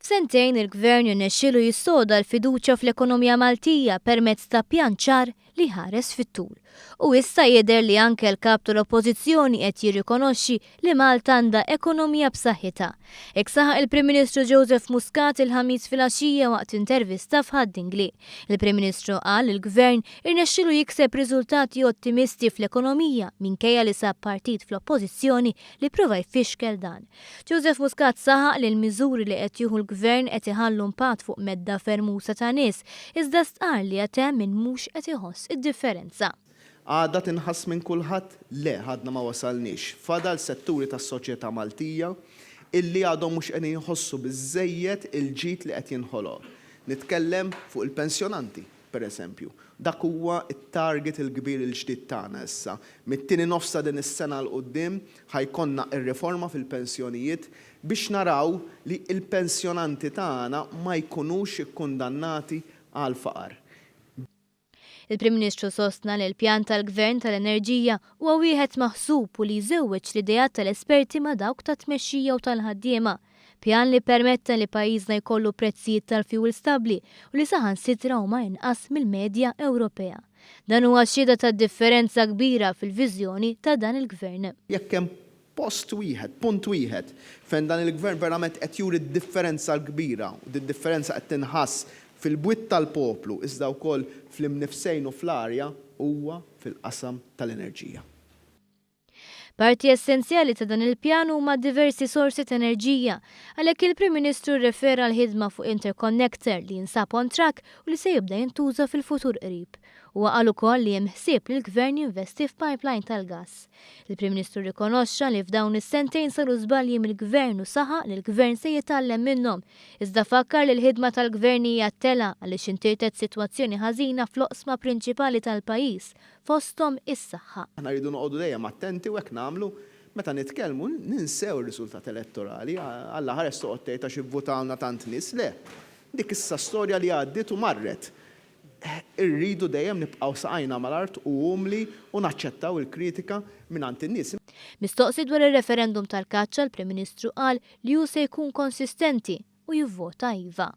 F'sentejn il-Gvern jirnexxielu jissoda l-fiduċja fl-ekonomija Maltija permezz ta' pjan ċar li ħares fit-tul. U issa jidher li anke l-kap tal-Oppożizzjoni qed jirrikonoxxi li Malta għandha ekonomija b'saħħitha. Hekk saħaq il-Prim Ministru Joseph Muscat il-Ħamis filgħaxija waqt intervista f'Ħad-Dingli. Il-Prim Ministru qal il-Gvern irnexxielu jikseb riżultati ottimisti fl-ekonomija minkejja li sab partit fl-Oppożizzjoni li prova jfixkel dan. Joseph Muscat saħaq li l-miżuri li qed jieħu l-Gvern qed iħallu impatt fuq medda fermusa ta' nies, iżda stqar li qed hemm min mhux qed iħoss id-differenza. Għadha tinħass minn kulħadd? Le, ħadna ma wasalniex. Fadal setturi tas-soċjetà Maltija illi għadhom mhux qegħdin jħossu biżżejjed il-ġid li qed jinħoloq. Nitkellem fuq il-pensjonanti, pereżempju. Dak huwa t-target il-kbir il-ġdid tagħna issa. Mit-tieni nofsa din is-sena l quddiem ħajkonna r-riforma fil-pensjonijiet biex naraw li l-pensjonanti tagħna ma jkunux ikkundannati għal faqar. Il-Prim Ministru sostna li l-pjan tal-Gvern tal-Enerġija huwa wieħed maħsub u li jżewweġ l-idejat tal-esperti ma' dawk ta' tmexxija u tal-ħaddiema. Pjan li permetta li pajjiżna jkollu prezzijiet tal-fjuwil stabbli u li saħansitra huma inqas mill-medja Ewropea. Dan huwa xhieda ta' differenza kbira fil-viżjoni ta' dan il-Gvern. Jekk hemm post wieħed, punt wieħed, fejn dan il-Gvern verament qed juri d-differenza l-kbira u d-differenza qed tinħass fil-bwiet tal-poplu iżda wkoll fl-imnifsejn u fl-arja huwa fil-qasam tal-enerġija. Parti essenzjali ta' dan il-pjan huma diversi sorsi ta' enerġija, għalhekk il-Prim Ministru rrefera l-ħidma fuq interconnector li jinsab on track u li se jibda jintuża fil-futur qrib. Huwa qal ukoll li hemm ħsieb li l-Gvern jinvesti f'pipeline tal-gass. Il-Prim Ministru rikonoxxa li f'dawn is-sentejn saru żbalji mill-Gvern u saħaq li l-Gvern se jitgħallem minnhom. Iżda fakkar li l-ħidma tal-Gvern hija tela għaliex intirtet sitwazzjoni ħażina fl-oqsma prinċipali tal-pajjiż fosthom is-saħħa. Aħna rridu noqogħdu dejjem attenti u hekk nagħmlu meta nitkellmu ninsew ir-riżultati elettorali. Alla ħares toqgħod tgħid għax ivvutawna tant nies le. Dik issa storja li għaddiet u marret. Irridu dejjem nibqgħu saqajna mal-art u umli u naċċettaw il-kritika mingħand in-nies. Mistoqsi dwar ir-referendum tal-kaċċa, l-Prim Ministru qal li hu se jkun konsistenti u jivvota iva.